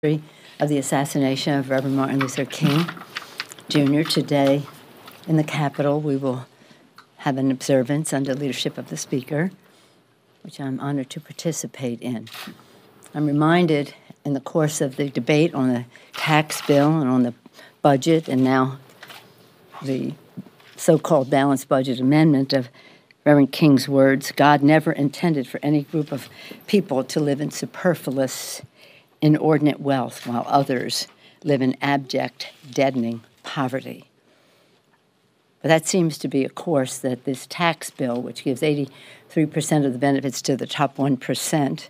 of the assassination of Reverend Martin Luther King Jr. Today in the Capitol, we will have an observance under leadership of the Speaker, which I'm honored to participate in. I'm reminded in the course of the debate on the tax bill and on the budget and now the so-called balanced budget amendment of Reverend King's words, God never intended for any group of people to live in superfluous, inordinate wealth while others live in abject, deadening poverty. But that seems to be a course that this tax bill, which gives 83% of the benefits to the top 1%,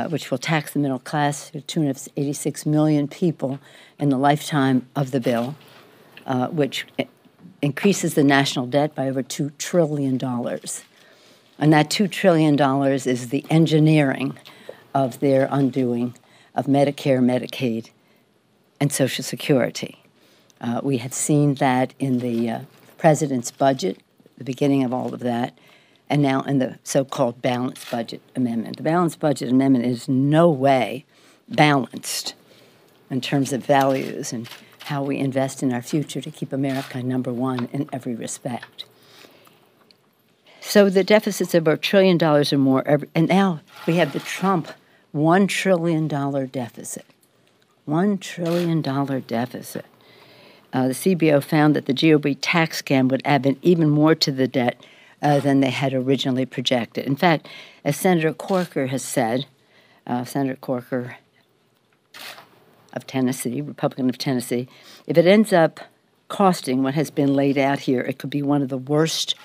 which will tax the middle class to the tune of 86 million people in the lifetime of the bill, which increases the national debt by over $2 trillion. And that $2 trillion is the engineering of their undoing of Medicare, Medicaid, and Social Security. We have seen that in the president's budget, the beginning of all of that, and now in the so-called balanced budget amendment. The balanced budget amendment is no way balanced in terms of values and how we invest in our future to keep America #1 in every respect. So the deficits of $1 trillion or more, and now we have the Trump $1 trillion deficit. $1 trillion deficit. The CBO found that the GOP tax scam would add even more to the debt than they had originally projected. In fact, as Senator Corker has said, Senator Corker of Tennessee, Republican of Tennessee, if it ends up costing what has been laid out here, it could be one of the worst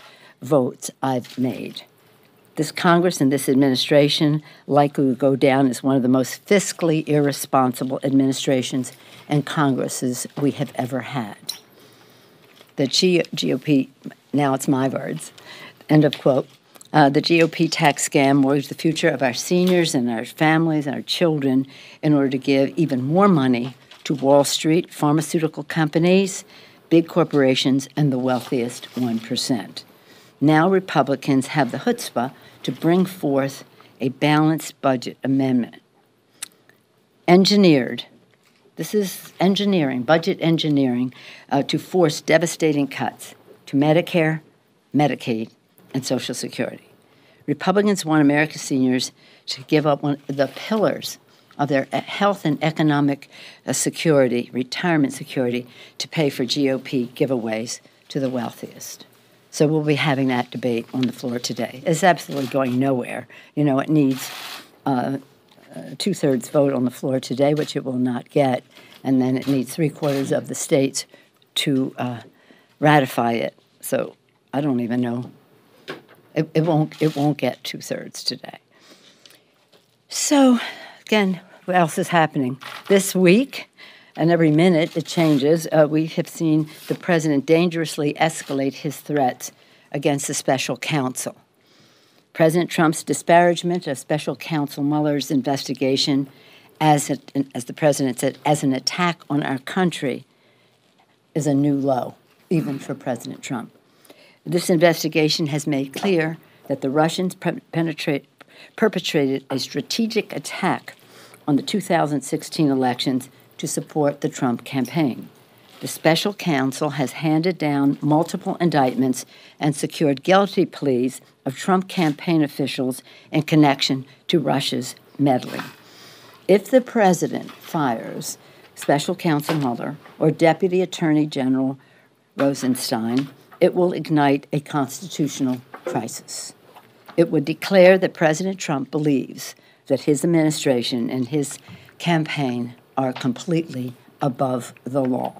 votes I've made. This Congress and this administration likely will go down as one of the most fiscally irresponsible administrations and Congresses we have ever had. The GOP, now it's my words, end of quote, the GOP tax scam mortgaged the future of our seniors and our families and our children in order to give even more money to Wall Street, pharmaceutical companies, big corporations, and the wealthiest 1%. Now Republicans have the chutzpah to bring forth a balanced budget amendment. Engineered, this is engineering, budget engineering, to force devastating cuts to Medicare, Medicaid, and Social Security. Republicans want America's seniors to give up one of the pillars of their health and economic security, retirement security, to pay for GOP giveaways to the wealthiest. So we'll be having that debate on the floor today. It's absolutely going nowhere. You know, it needs two-thirds vote on the floor today, which it will not get, and then it needs 3/4 of the states to ratify it. So I don't even know. It won't get 2/3 today. So again, what else is happening this week? And every minute it changes. We have seen the president dangerously escalate his threats against the special counsel. President Trump's disparagement of special counsel Mueller's investigation, as the president said, as an attack on our country, is a new low, even for President Trump. This investigation has made clear that the Russians perpetrated a strategic attack on the 2016 elections to support the Trump campaign. The special counsel has handed down multiple indictments and secured guilty pleas of Trump campaign officials in connection to Russia's meddling. If the president fires special counsel Mueller or Deputy Attorney General Rosenstein, it will ignite a constitutional crisis. It would declare that President Trump believes that his administration and his campaign are completely above the law.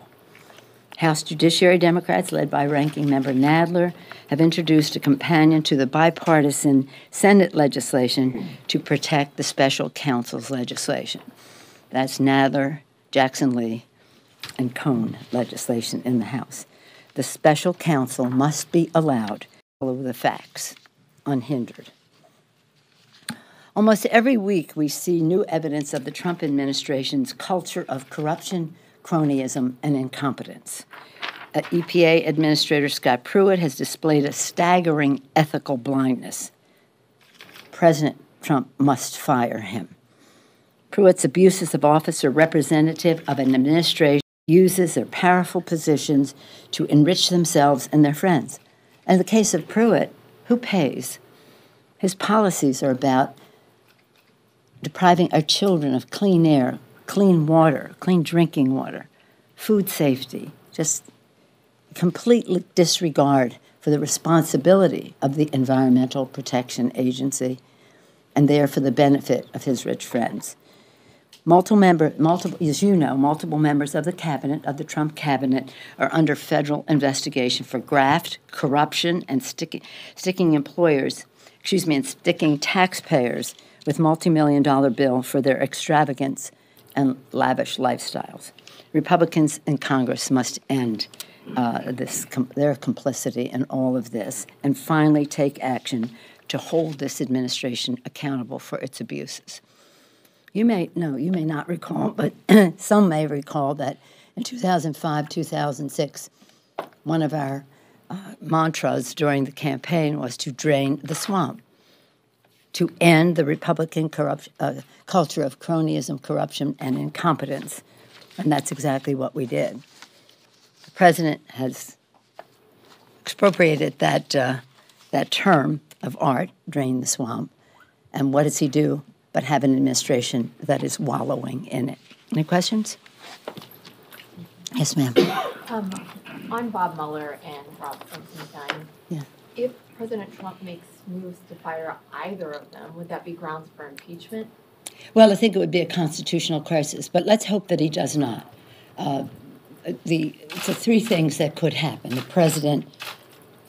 House Judiciary Democrats, led by Ranking Member Nadler, have introduced a companion to the bipartisan Senate legislation to protect the special counsel's legislation. That's Nadler, Jackson Lee, and Cohn legislation in the House. The special counsel must be allowed to follow the facts unhindered. Almost every week, we see new evidence of the Trump administration's culture of corruption, cronyism, and incompetence. EPA Administrator Scott Pruitt has displayed a staggering ethical blindness. President Trump must fire him. Pruitt's abuses of office are representative of an administration that uses their powerful positions to enrich themselves and their friends. In the case of Pruitt, who pays? His policies are about depriving our children of clean air, clean water, clean drinking water, food safety, just complete disregard for the responsibility of the Environmental Protection Agency, and there for the benefit of his rich friends. As you know, multiple members of the cabinet, of the Trump cabinet, are under federal investigation for graft, corruption, and sticking taxpayers with multi-million-dollar bill for their extravagance and lavish lifestyles. Republicans in Congress must end their complicity in all of this and finally take action to hold this administration accountable for its abuses. You may not recall, but some may recall that in 2005, 2006, one of our mantras during the campaign was to drain the swamp, to end the Republican culture of cronyism, corruption, and incompetence. And that's exactly what we did. The president has expropriated that term of art, drain the swamp. And what does he do but have an administration that is wallowing in it? Any questions? Yes, ma'am. On Bob Mueller and Rosenstein, Yeah. if President Trump makes moves to fire either of them, would that be grounds for impeachment? Well, I think it would be a constitutional crisis, but let's hope that he does not. The three things that could happen. The president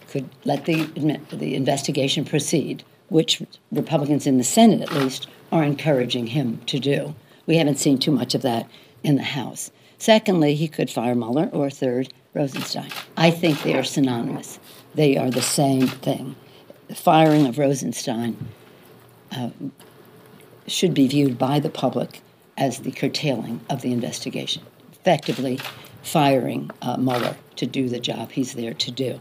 could let the investigation proceed, which Republicans in the Senate, at least, are encouraging him to do. We haven't seen too much of that in the House. Secondly, he could fire Mueller, or third, Rosenstein. I think they are synonymous. They are the same thing. The firing of Rosenstein should be viewed by the public as the curtailing of the investigation, effectively firing Mueller to do the job he's there to do.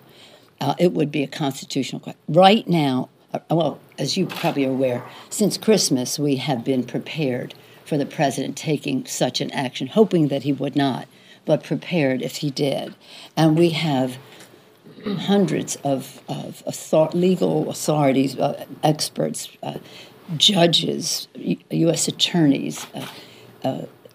It would be a constitutional question. Right now, well, as you probably are aware, since Christmas we have been prepared for the president taking such an action, hoping that he would not, but prepared if he did. And we have hundreds of legal authorities, experts, judges, U.S. attorneys,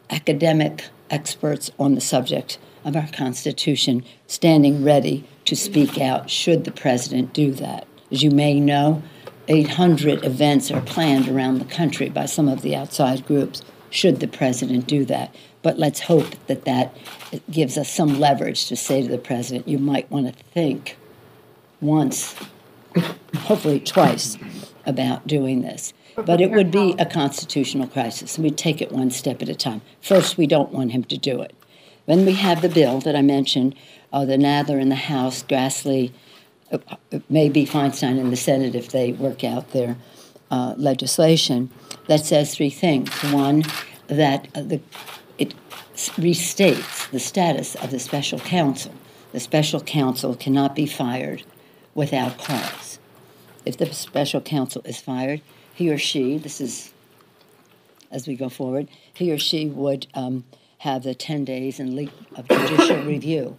academic experts on the subject of our Constitution standing ready to speak out should the president do that. As you may know, 800 events are planned around the country by some of the outside groups should the president do that. But let's hope that gives us some leverage to say to the president, you might want to think once, hopefully twice, about doing this. But it would be a constitutional crisis, and we'd take it one step at a time. First, we don't want him to do it. Then we have the bill that I mentioned, the Nadler in the House, Grassley, maybe Feinstein in the Senate if they work out their legislation, that says three things. One, that it restates the status of the special counsel. The special counsel cannot be fired without cause. If the special counsel is fired, he or she, this is as we go forward, he or she would have the 10 days of judicial review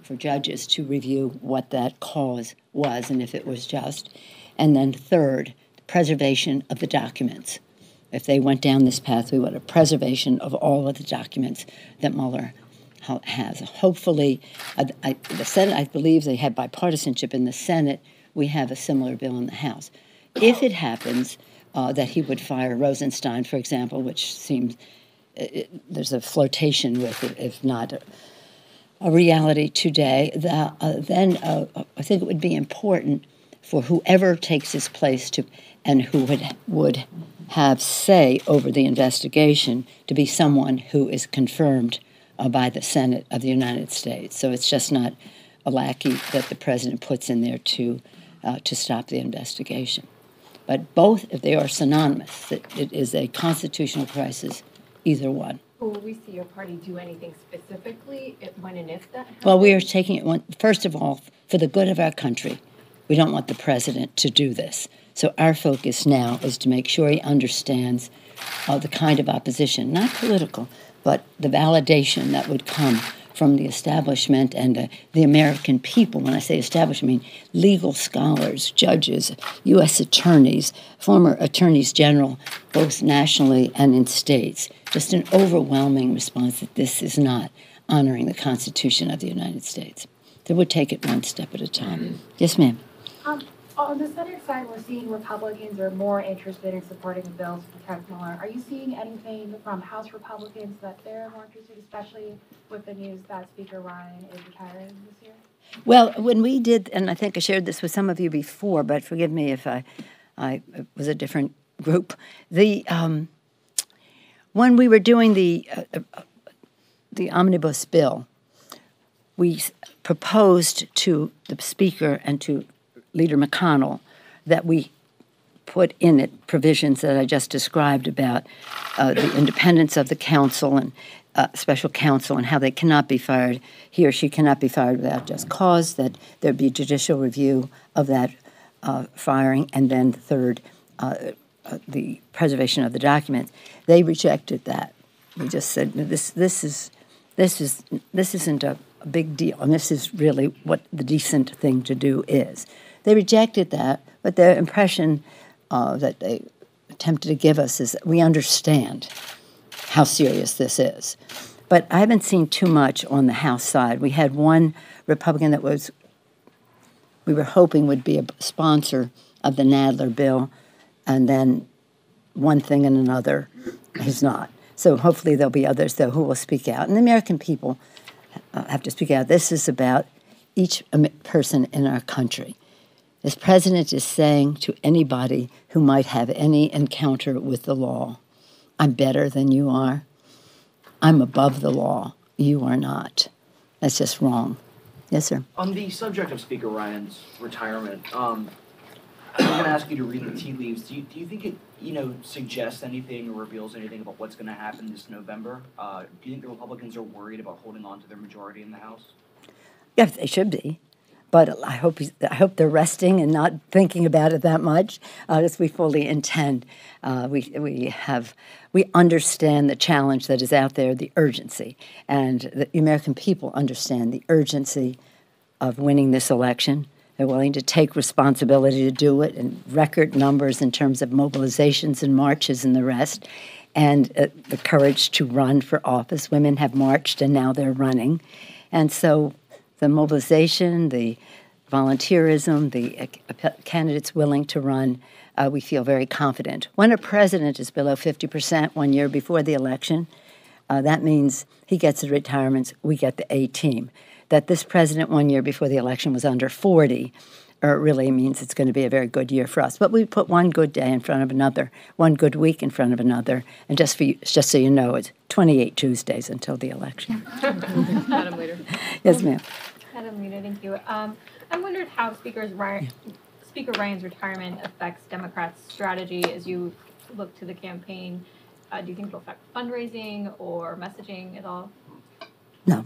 for judges to review what that cause was and if it was just. And then third, preservation of the documents. If they went down this path, we want a preservation of all of the documents that Mueller has. Hopefully, the Senate, I believe they had bipartisanship in the Senate. We have a similar bill in the House. If it happens that he would fire Rosenstein, for example, which seems there's a flirtation with it, if not a reality today, then I think it would be important for whoever takes his place and who would have say over the investigation to be someone who is confirmed by the Senate of the United States. So it's just not a lackey that the president puts in there to stop the investigation. But both, if they are synonymous, that it is a constitutional crisis, either one. Will we see your party do anything specifically when and if that happens? Well, we are taking it, first of all, for the good of our country. We don't want the president to do this. So our focus now is to make sure he understands the kind of opposition, not political, but the validation that would come from the establishment and the American people. When I say establishment, I mean legal scholars, judges, U.S. attorneys, former attorneys general, both nationally and in states. Just an overwhelming response that this is not honoring the Constitution of the United States. So we'll take it one step at a time. Yes, ma'am. On the Senate side, we're seeing Republicans are more interested in supporting the bills to protect Mueller. Are you seeing anything from House Republicans that they're more interested, especially with the news that Speaker Ryan is retiring this year? Well, when we did, and I think I shared this with some of you before, but forgive me if I was a different group. When we were doing the omnibus bill, we proposed to the Speaker and to Leader McConnell that we put in it provisions that I just described about the independence of the counsel and special counsel and how they cannot be fired, he or she cannot be fired without just cause, that there be judicial review of that firing, and then third, the preservation of the documents. They rejected that. We just said, no, this isn't a big deal, and this is really what the decent thing to do is. They rejected that, but their impression that they attempted to give us is that we understand how serious this is. But I haven't seen too much on the House side. We had one Republican that we were hoping would be a sponsor of the Nadler bill, and then one thing and another, he's not. So hopefully there'll be others, though, who will speak out. And the American people have to speak out. This is about each person in our country. This president is saying to anybody who might have any encounter with the law, I'm better than you are. I'm above the law. You are not. That's just wrong. Yes, sir. On the subject of Speaker Ryan's retirement, I'm going to ask you to read the tea leaves. Do you think it, suggests anything or reveals anything about what's going to happen this November? Do you think the Republicans are worried about holding on to their majority in the House? Yes, they should be. But I hope they're resting and not thinking about it that much, as we fully intend. We understand the challenge that is out there, the urgency, and the American people understand the urgency of winning this election. They're willing to take responsibility to do it in record numbers in terms of mobilizations and marches and the rest, and the courage to run for office. Women have marched and now they're running, and so the mobilization, the volunteerism, the candidates willing to run, we feel very confident. When a president is below 50% 1 year before the election, that means he gets the retirements, we get the A team. That this president 1 year before the election was under 40 really means it's going to be a very good year for us. But we put one good day in front of another, one good week in front of another, and just so you know, it's 28 Tuesdays until the election. Madam Leader. Yes, ma'am. Madam Leader, thank you. I wondered how Speaker Ryan's retirement affects Democrats' strategy as you look to the campaign. Do you think it'll affect fundraising or messaging at all? No.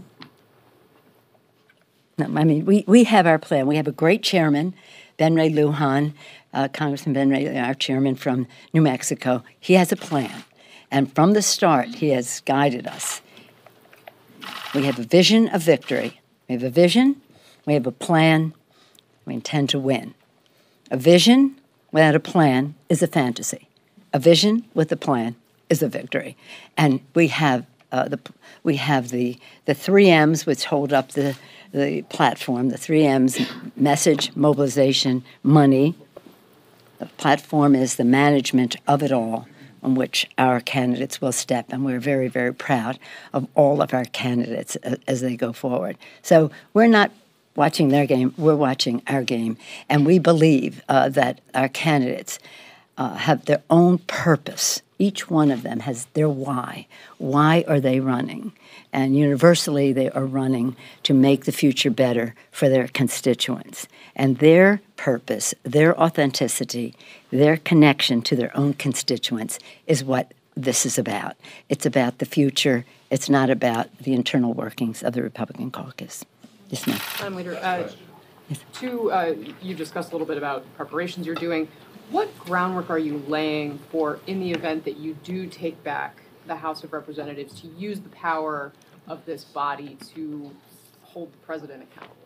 No, I mean, we have our plan. We have a great chairman, Ben Ray Lujan, Congressman Ben Ray, our chairman from New Mexico. He has a plan. And from the start, he has guided us. We have a vision of victory. We have a vision. We have a plan. We intend to win. A vision without a plan is a fantasy. A vision with a plan is a victory. And we have the 3 M's, which hold up the platform. The 3 M's: message, mobilization, money. The platform is the management of it all, on which our candidates will step, and we're very, very proud of all of our candidates as they go forward. So we're not watching their game, we're watching our game, and we believe that our candidates have their own purpose. Each one of them has their why. Why are they running? And universally, they are running to make the future better for their constituents. And their purpose, their authenticity, their connection to their own constituents is what this is about. It's about the future. It's not about the internal workings of the Republican caucus. Yes, ma'am. Madam Leader, you discussed a little bit about preparations you're doing. What groundwork are you laying for in the event that you do take back the House of Representatives to use the power of this body to hold the president accountable?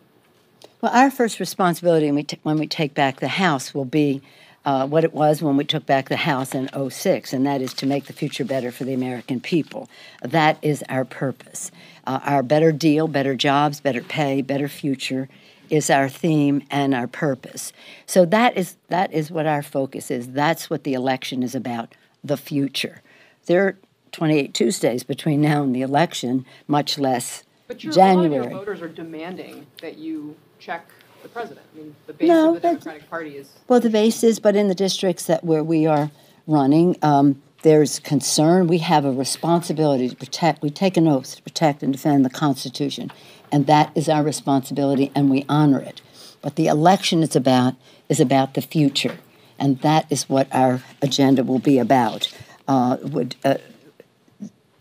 Well, our first responsibility when we take back the House will be what it was when we took back the House in '06, and that is to make the future better for the American people. That is our purpose. Our better deal, better jobs, better pay, better future is our theme and our purpose. So that is what our focus is. That's what the election is about, the future. There are 28 Tuesdays between now and the election, much less But January. A lot of your voters are demanding that you check the president. I mean, the base of the Democratic Party is... Well, the base is, but in the districts where we are running, there's concern. We have a responsibility to protect. We take an oath to protect and defend the Constitution, and that is our responsibility, and we honor it. But the election is about the future, and that is what our agenda will be about.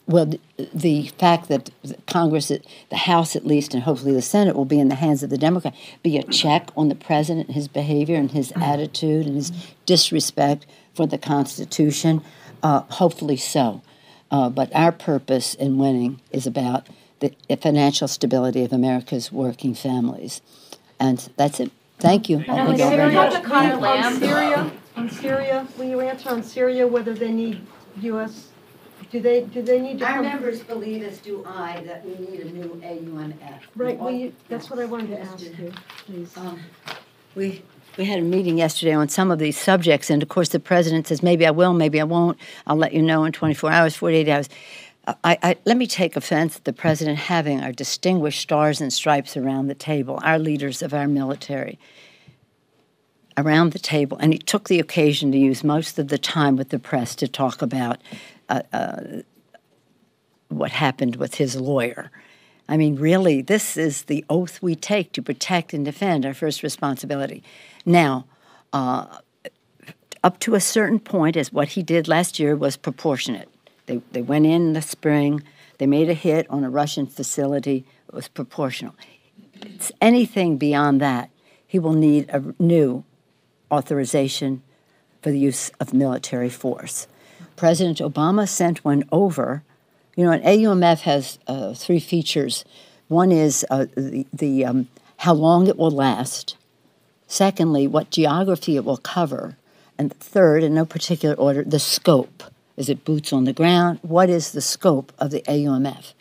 Well, the fact that Congress, the House at least, and hopefully the Senate will be in the hands of the Democrat, be a check on the president, his behavior and his attitude and his disrespect for the Constitution, hopefully so. But our purpose in winning is about the financial stability of America's working families. And that's it. Thank you. On Syria, will you answer on Syria whether they need U.S. Do they need to Our come? members believe, as do I, that we need a new AUMF. Right, that's what I wanted to ask you, please. We had a meeting yesterday on some of these subjects, and of course the president says, maybe I will, maybe I won't. I'll let you know in 24 hours, 48 hours. Let me take offense at the president having our distinguished stars and stripes around the table, our leaders of our military around the table, and he took the occasion to use most of the time with the press to talk about what happened with his lawyer. I mean, really, this is the oath we take to protect and defend, our first responsibility. Now, up to a certain point, as what he did last year was proportionate. They went in the spring, they made a hit on a Russian facility, it was proportional. It's anything beyond that, he will need a new authorization for the use of military force. President Obama sent one over. You know, an AUMF has three features. One is how long it will last. Secondly, what geography it will cover. And third, in no particular order, the scope. Is it boots on the ground? What is the scope of the AUMF?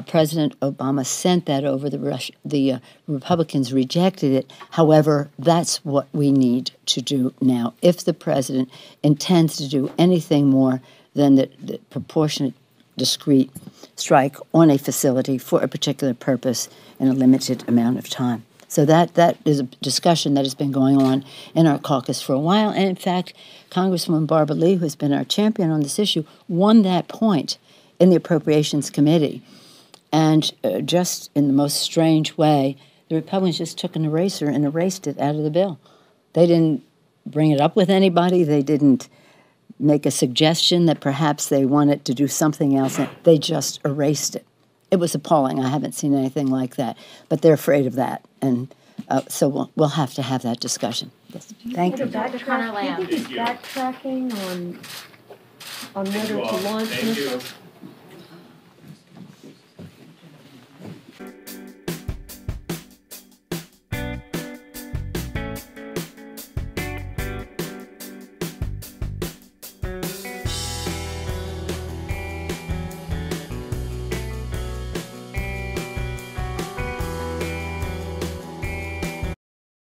President Obama sent that over. The Republicans rejected it. However, that's what we need to do now. If the president intends to do anything more than the proportionate, discrete strike on a facility for a particular purpose in a limited amount of time. So that is a discussion that has been going on in our caucus for a while. And in fact, Congresswoman Barbara Lee, who has been our champion on this issue, won that point in the Appropriations Committee. And just in the most strange way, the Republicans just took an eraser and erased it out of the bill. They didn't bring it up with anybody. They didn't make a suggestion that perhaps they wanted to do something else. They just erased it. It was appalling. I haven't seen anything like that. But they're afraid of that. And so we'll have to have that discussion. Yes. Thank you. Do you think he's backtracking on whether to launch missiles?